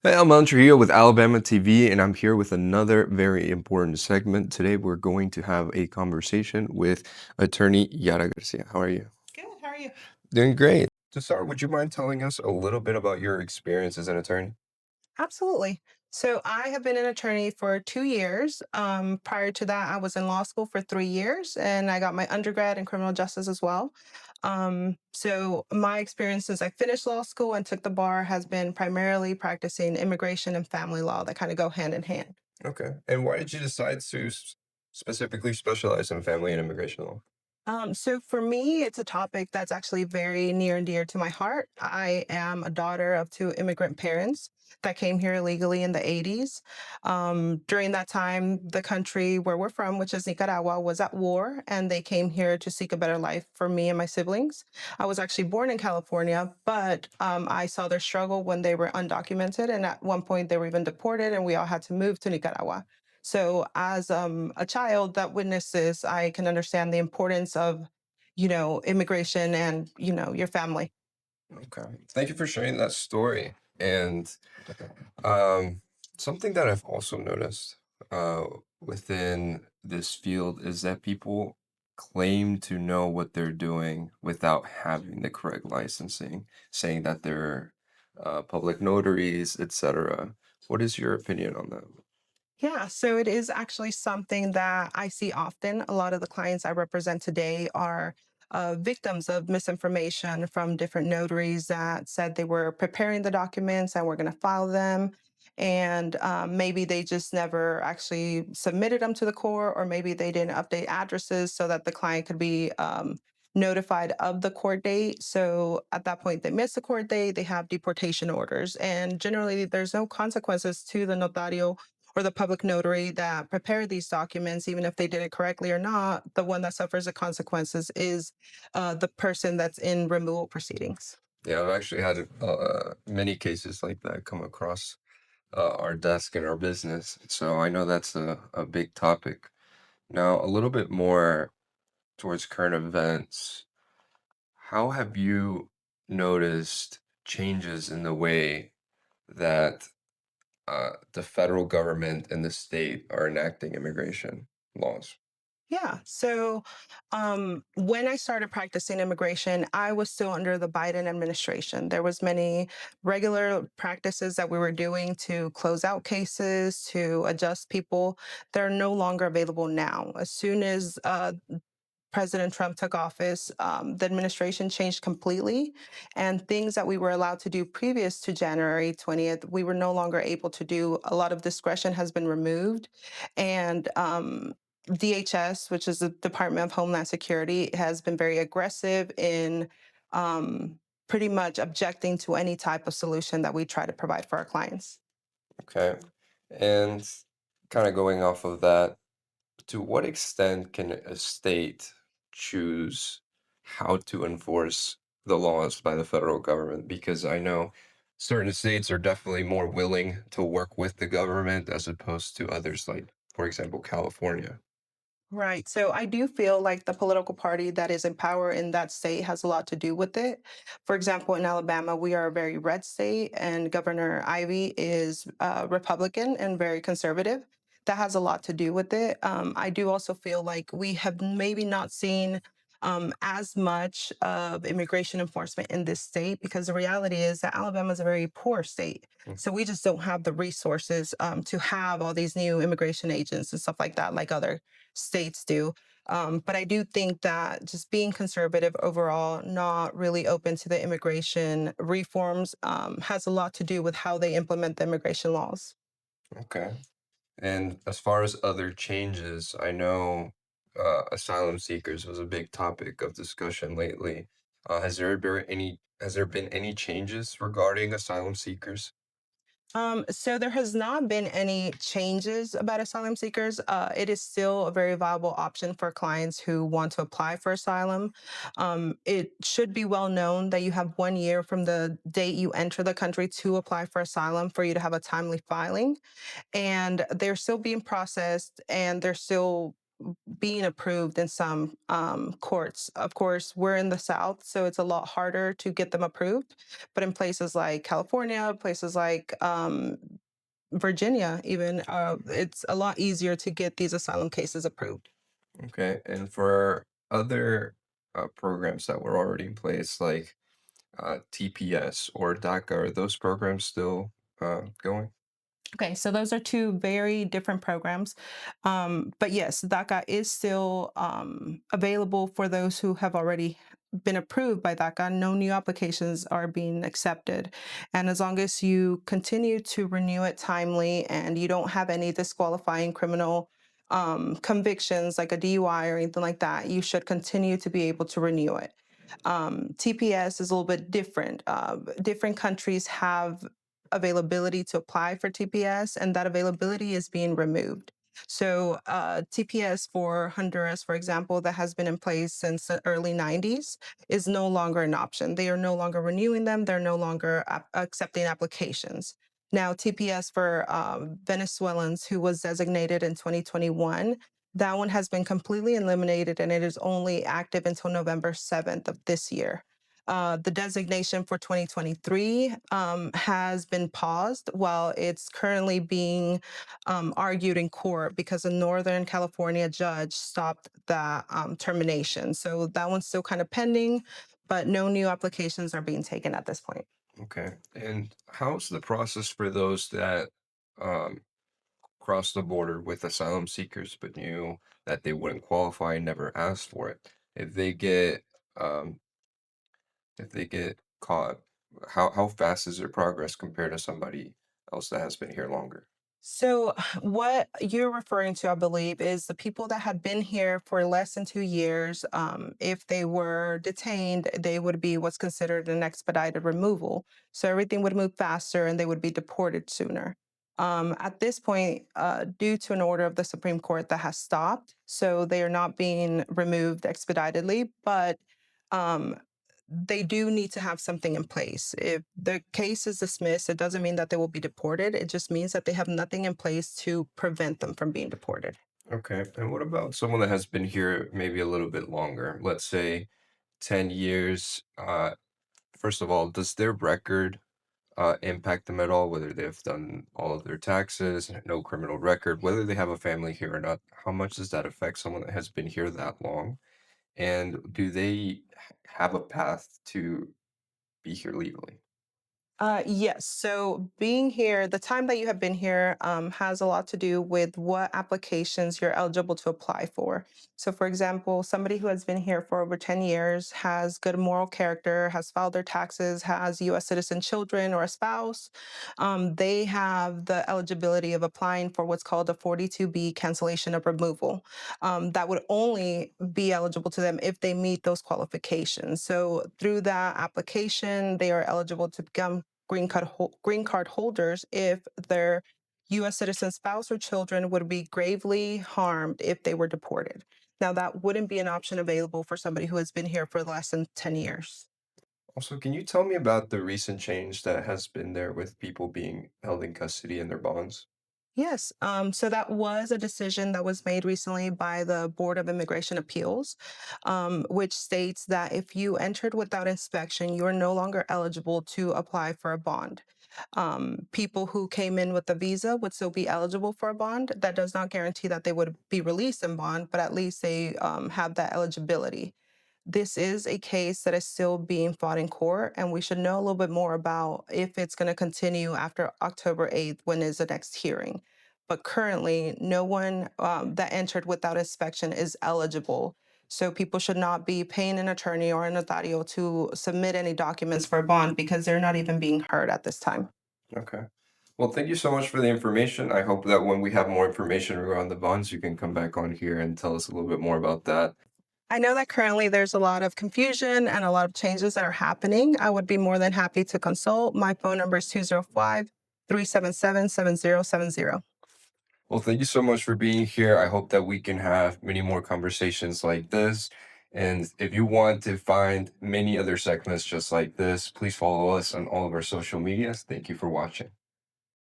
Hey, I'm Trujillo with Alabama TV, and I'm here with another very important segment. Today, we're going to have a conversation with attorney Yara Garcia. How are you? Good. How are you? Doing great. To start, would you mind telling us a little bit about your experience as an attorney? Absolutely. So I have been an attorney for 2 years. Prior to that, I was in law school for 3 years, and I got my undergrad in criminal justice as well. So my experience since I finished law school and took the bar has been primarily practicing immigration and family law that kind of go hand in hand. Okay. And why did you decide to specifically specialize in family and immigration law? So for me, it's a topic that's actually very near and dear to my heart. I am a daughter of two immigrant parents that came here illegally in the 80s. During that time, the country where we're from, which is Nicaragua, was at war, and they came here to seek a better life for me and my siblings. I was actually born in California, but I saw their struggle when they were undocumented, and at one point they were even deported, and we all had to move to Nicaragua. So as a child that witnesses, I can understand the importance of, immigration and, your family. Okay. Thank you for sharing that story. And um, something that I've also noticed uh, within this field is that people claim to know what they're doing without having the correct licensing, saying that they're public notaries, etc. What is your opinion on that? Yeah, so it is actually something that I see often. A lot of the clients I represent today are victims of misinformation from different notaries that said they were preparing the documents and were going to file them. And maybe they just never actually submitted them to the court, or maybe they didn't update addresses so that the client could be notified of the court date. So at that point, they miss the court date, they have deportation orders. And generally, there's no consequences to the notario or the public notary that prepared these documents, even if they did it correctly or not. The one that suffers the consequences is the person that's in removal proceedings. Yeah, I've actually had many cases like that come across our desk in our business. So I know that's a big topic. Now, a little bit more towards current events. How have you noticed changes in the way that the federal government and the state are enacting immigration laws? Yeah. So when I started practicing immigration, I was still under the Biden administration. There was many regular practices that we were doing to close out cases, to adjust people. They're no longer available now. As soon as President Trump took office, the administration changed completely. And things that we were allowed to do previous to January 20th, we were no longer able to do. A lot of discretion has been removed. And DHS, which is the Department of Homeland Security, has been very aggressive in pretty much objecting to any type of solution that we try to provide for our clients. Okay. And kind of going off of that, to what extent can a state choose how to enforce the laws by the federal government? Because I know certain states are definitely more willing to work with the government as opposed to others, like, for example, California. Right. So I do feel like the political party that is in power in that state has a lot to do with it. For example, in Alabama, we are a very red state, and Governor Ivey is Republican and very conservative. That has a lot to do with it. I do also feel like we have maybe not seen as much of immigration enforcement in this state, because the reality is that Alabama is a very poor state. Mm. So we just don't have the resources to have all these new immigration agents and stuff like that, like other states do. But I do think that just being conservative overall, not really open to the immigration reforms, has a lot to do with how they implement the immigration laws. Okay. And as far as other changes, I know asylum seekers was a big topic of discussion lately. Has there been any changes regarding asylum seekers? So there has not been any changes about asylum seekers. It is still a very viable option for clients who want to apply for asylum. It should be well known that you have 1 year from the date you enter the country to apply for asylum for you to have a timely filing, and they're still being processed, and they're still being approved in some courts. Of course, we're in the South, so it's a lot harder to get them approved. But in places like California, places like Virginia, even, it's a lot easier to get these asylum cases approved. Okay. And for other programs that were already in place, like TPS or DACA, are those programs still going? Okay, so those are two very different programs. But yes, DACA is still available for those who have already been approved by DACA. No new applications are being accepted. And as long as you continue to renew it timely and you don't have any disqualifying criminal convictions like a DUI or anything like that, you should continue to be able to renew it. TPS is a little bit different. Different countries have availability to apply for TPS, and that availability is being removed. So, TPS for Honduras, for example, that has been in place since the early 90s, is no longer an option. They are no longer renewing them, they're no longer accepting applications. Now, TPS for Venezuelans who was designated in 2021, that one has been completely eliminated and it is only active until November 7th of this year. The designation for 2023 has been paused while it's currently being argued in court because a Northern California judge stopped that termination. So that one's still kind of pending, but no new applications are being taken at this point. Okay. And how's the process for those that um, cross the border with asylum seekers but knew that they wouldn't qualify and never asked for it? If they get um, if they get caught, how fast is their progress compared to somebody else that has been here longer? So, what you're referring to, I believe, is the people that had been here for less than 2 years. If they were detained, they would be what's considered an expedited removal. So, everything would move faster and they would be deported sooner. At this point, due to an order of the Supreme Court that has stopped, so they are not being removed expeditedly, but um, they do need to have something in place. If the case is dismissed, it doesn't mean that they will be deported. It just means that they have nothing in place to prevent them from being deported. Okay. And what about someone that has been here maybe a little bit longer? Let's say 10 years. First of all, does their record impact them at all, whether they've done all of their taxes, no criminal record, whether they have a family here or not? How much does that affect someone that has been here that long? And do they have a path to be here legally? Yes. So being here, the time that you have been here has a lot to do with what applications you're eligible to apply for. So, for example, somebody who has been here for over 10 years has good moral character, has filed their taxes, has US citizen children or a spouse, they have the eligibility of applying for what's called a 42B cancellation of removal. That would only be eligible to them if they meet those qualifications. So, through that application, they are eligible to become green card holders if their U.S. citizen spouse or children would be gravely harmed if they were deported. Now, that wouldn't be an option available for somebody who has been here for less than 10 years. Also, can you tell me about the recent change that has been there with people being held in custody and their bonds? Yes. So that was a decision that was made recently by the Board of Immigration Appeals, which states that if you entered without inspection, you are no longer eligible to apply for a bond. People who came in with a visa would still be eligible for a bond. That does not guarantee that they would be released in bond, but at least they have that eligibility. This is a case that is still being fought in court, and we should know a little bit more about if it's going to continue after October 8th, when is the next hearing. But currently, no one that entered without inspection is eligible. So people should not be paying an attorney or a notario to submit any documents for a bond because they're not even being heard at this time. Okay. Well, thank you so much for the information. I hope that when we have more information around the bonds, you can come back on here and tell us a little bit more about that. I know that currently there's a lot of confusion and a lot of changes that are happening. I would be more than happy to consult. My phone number is 205 377 7070. Well, thank you so much for being here. I hope that we can have many more conversations like this. And if you want to find many other segments just like this, please follow us on all of our social medias. Thank you for watching.